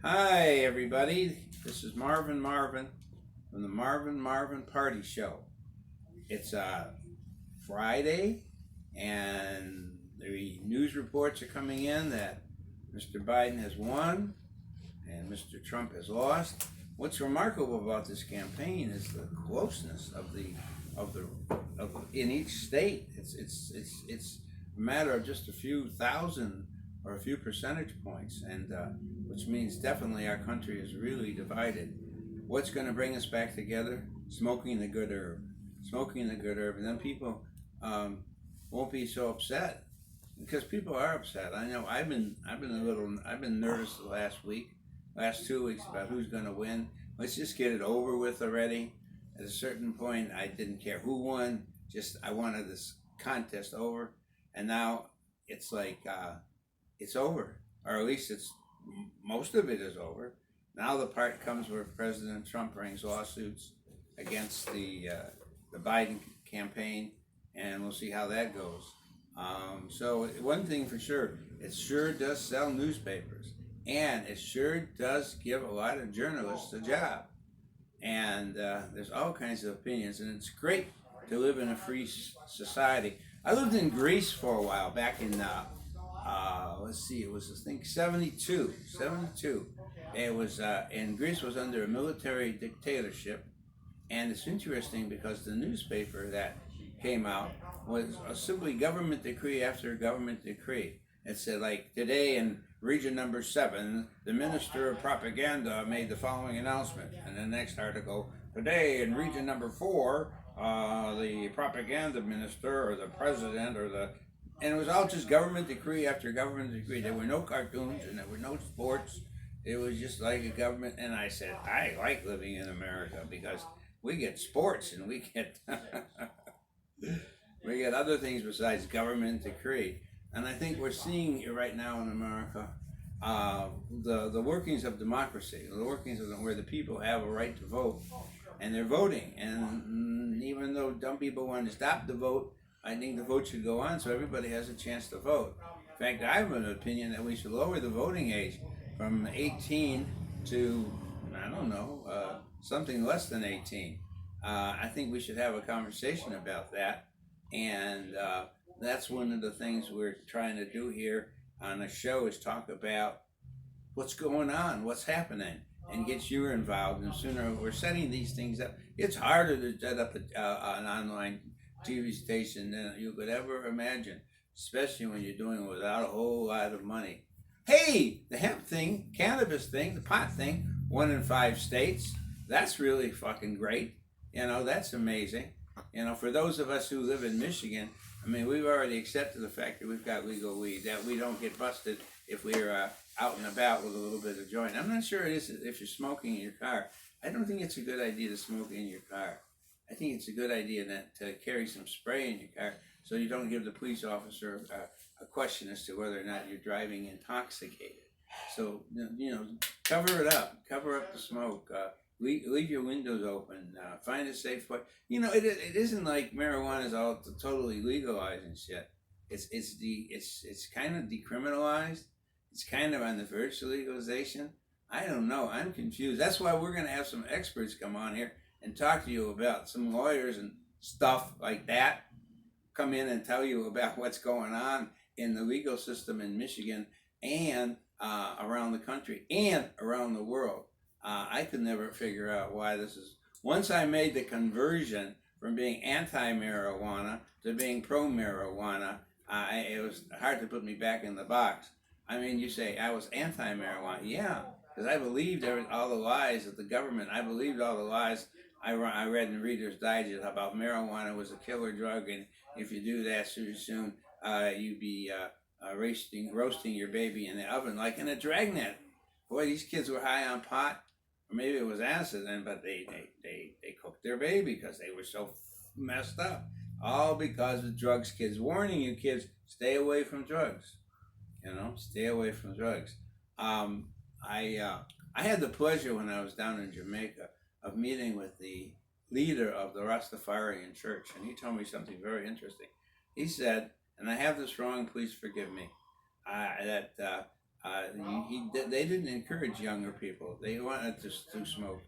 Hi, everybody. This is Marvin Marvin from the Marvin Marvin Party Show. It's Friday, and the news reports are coming in that Mr. Biden has won and Mr. Trump has lost. What's remarkable about this campaign is the closeness of the in each state. It's a matter of just a few thousand or a few percentage points, and which means definitely our country is really divided. What's going to bring us back together? Smoking the good herb, smoking the good herb, and then people won't be so upset because people are upset. I know I've been nervous the last 2 weeks about who's going to win. Let's just get it over with already. At a certain point, I didn't care who won. Just I wanted this contest over, and now it's like it's over, or at least it's most of it is over. Now the part comes where President Trump brings lawsuits against the Biden campaign, and we'll see how that goes. So one thing for sure, it sure does sell newspapers, and it sure does give a lot of journalists a job. And there's all kinds of opinions, and it's great to live in a free society. I lived in Greece for a while back in let's see, it was I think 72. It was and Greece was under a military dictatorship, and it's interesting because the newspaper that came out was a simply government decree after government decree. It said, like, today in region number 7, the minister of propaganda made the following announcement. And the next article, today in region number 4, the propaganda minister or the president and it was all just government decree after government decree. There were no cartoons and there were no sports. It was just like a government. And I said, I like living in America because we get sports and we get we get other things besides government decree. And I think we're seeing it right now in America, the workings of democracy, the workings of where the people have a right to vote, and they're voting. And even though dumb people want to stop the vote, I think the vote should go on so everybody has a chance to vote. In fact, I have an opinion that we should lower the voting age from 18 to, I don't know, something less than 18. I think we should have a conversation about that. And that's one of the things we're trying to do here on the show is talk about what's going on, what's happening, and get you involved. And sooner we're setting these things up. It's harder to set up an online TV station than you could ever imagine, especially when you're doing it without a whole lot of money. Hey, the hemp thing, cannabis thing, the pot thing, 1 in 5 states. That's really fucking great. You know, that's amazing. You know, for those of us who live in Michigan, I mean, we've already accepted the fact that we've got legal weed, that we don't get busted if we're out and about with a little bit of joint. I'm not sure it is if you're smoking in your car. I don't think it's a good idea to smoke in your car. I think it's a good idea to carry some spray in your car so you don't give the police officer a question as to whether or not you're driving intoxicated. So, you know, cover it up. Cover up the smoke. Leave your windows open. Find a safe place. You know, it isn't like marijuana is all totally legalized and shit. It's kind of decriminalized. It's kind of on the verge of legalization. I don't know. I'm confused. That's why we're going to have some experts come on here and talk to you about some lawyers and stuff like that. Come in and tell you about what's going on in the legal system in Michigan and around the country and around the world. I could never figure out why this is. Once I made the conversion from being anti-marijuana to being pro-marijuana, it was hard to put me back in the box. I mean, you say I was anti-marijuana. Yeah, because I believed all the lies of the government. I believed all the lies I read in Reader's Digest about marijuana was a killer drug, and if you do that soon, you'd be roasting your baby in the oven like in a dragnet. Boy, these kids were high on pot. Or maybe it was acid then, but they cooked their baby because they were so messed up. All because of drugs, kids. Warning you, kids, stay away from drugs. You know, stay away from drugs. I had the pleasure when I was down in Jamaica of meeting with the leader of the Rastafarian church, and he told me something very interesting. He said, and I have this wrong, please forgive me, that They didn't encourage younger people. They wanted to smoke.